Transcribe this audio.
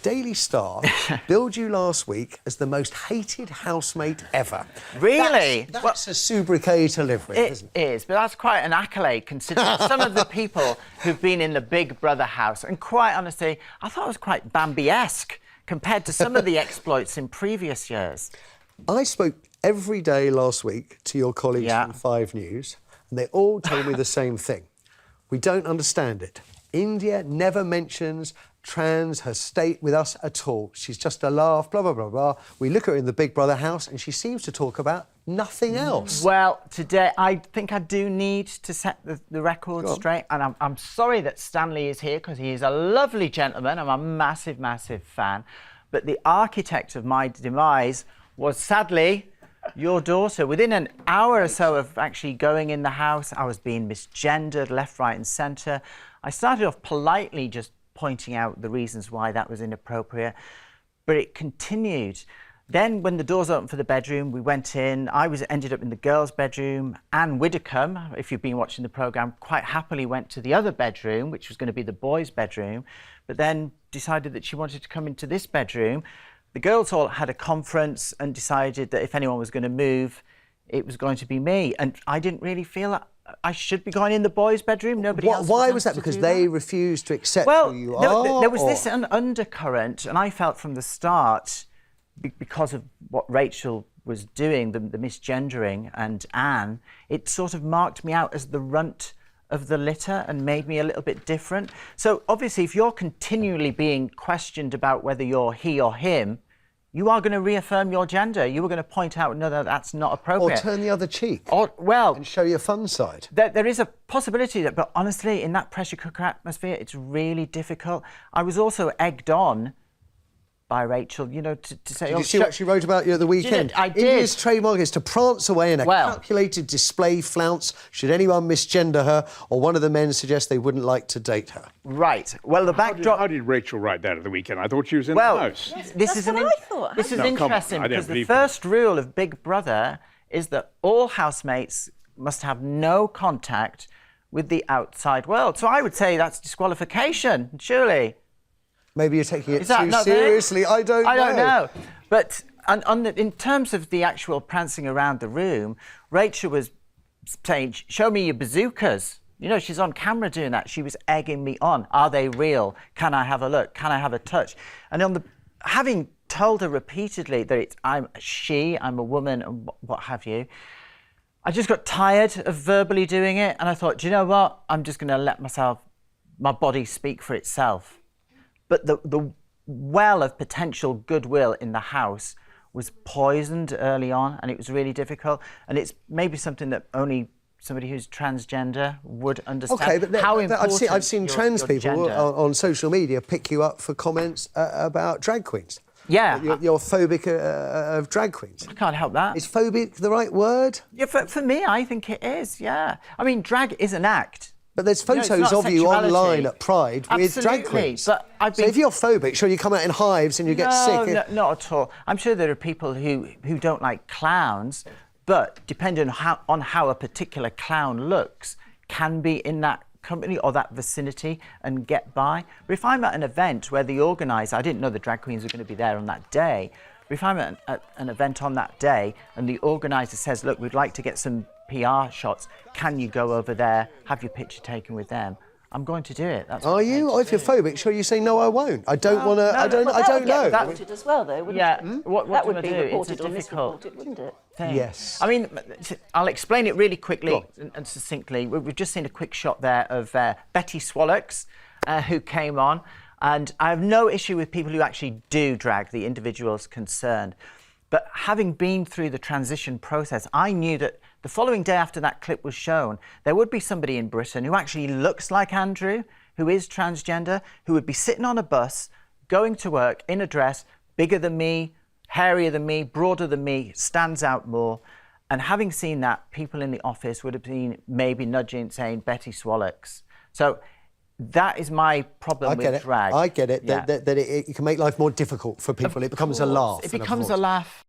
Daily Star billed you last week as the most hated housemate ever. Really? That's a sobriquet to live with, isn't it? It is, but that's quite an accolade considering some of the people who've been in the Big Brother house. And quite honestly, I thought it was quite Bambi-esque compared to some of the exploits in previous years. I spoke every day last week to your colleagues from 5 News, and they all told me the same thing. We don't understand it. India never mentions her state with us at all. She's just a laugh, blah, blah, blah, blah. We look at her in the Big Brother house and she seems to talk about nothing else. Well, today I think I do need to set the record straight, and I'm sorry that Stanley is here because he is a lovely gentleman. I'm a massive, massive fan. But the architect of my demise was sadly your daughter. Within an hour or so of actually going in the house, I was being misgendered left, right and centre. I started off politely just pointing out the reasons why that was inappropriate, but it continued. Then when the doors opened for the bedroom, we went in. Ended up in the girls' bedroom. Anne Widdecombe, if you've been watching the programme, quite happily went to the other bedroom, which was going to be the boys' bedroom, but then decided that she wanted to come into this bedroom. The girls all had a conference and decided that if anyone was going to move, it was going to be me. And I didn't really feel that I should be going in the boys' bedroom. Nobody else. Why was that? Because they refused to accept who you are? There was this undercurrent, and I felt from the start, because of what Rachel was doing, the misgendering, and Anne, it sort of marked me out as the runt of the litter and made me a little bit different. So obviously, if you're continually being questioned about whether you're he or him, you are going to reaffirm your gender. You were going to point out, no, that's not appropriate. Or turn the other cheek. And show your fun side. There is a possibility that, but honestly, in that pressure cooker atmosphere, it's really difficult. I was also egged on by Rachel, you know, to say... Did you see what she wrote about you at the weekend? I did. India's trademark is to prance away in a calculated display flounce should anyone misgender her or one of the men suggest they wouldn't like to date her. Right. Well, the backdrop... How did Rachel write that at the weekend? I thought she was in the house. Yes, this is interesting because the first rule of Big Brother is that all housemates must have no contact with the outside world. So I would say that's disqualification, surely. Maybe you're taking it too seriously. I don't know. But in terms of the actual prancing around the room, Rachel was saying, show me your bazookas. You know, she's on camera doing that. She was egging me on. Are they real? Can I have a look? Can I have a touch? And having told her repeatedly that I'm a woman and what have you, I just got tired of verbally doing it. And I thought, do you know what? I'm just going to let my body speak for itself. But the well of potential goodwill in the house was poisoned early on, and it was really difficult. And it's maybe something that only somebody who's transgender would understand. Okay, but how important I've seen trans people on social media pick you up for comments about drag queens. Yeah. You're phobic of drag queens. I can't help that. Is phobic the right word? Yeah, for me, I think it is, yeah. I mean, drag is an act. But there's photos of you online at Pride with drag queens. But so if you're phobic, sure, you come out in hives and you get sick. No, not at all. I'm sure there are people who don't like clowns, but depending on how a particular clown looks, can be in that company or that vicinity and get by. But if I'm at an event where the organiser, I didn't know the drag queens were going to be there on that day, but if I'm at an event on that day and the organiser says, look, we'd like to get some PR shots, can you go over there, have your picture taken with them? I'm going to do it. Are you? Or if you're phobic, sure, you say, no, I won't. I don't want to, I don't know. That would get reported as well, though, wouldn't it? That would be reported or misreported, wouldn't it? Yes. I mean, I'll explain it really quickly and succinctly. We've just seen a quick shot there of Betty Swallocks, who came on. And I have no issue with people who actually do drag, the individuals concerned. But having been through the transition process, I knew that the following day after that clip was shown, there would be somebody in Britain who actually looks like Andrew, who is transgender, who would be sitting on a bus, going to work in a dress, bigger than me, hairier than me, broader than me, stands out more. And having seen that, people in the office would have been maybe nudging, saying, Betty Swallocks. So that is my problem with drag. I get it. That it can make life more difficult for people. It becomes a laugh. It becomes a laugh.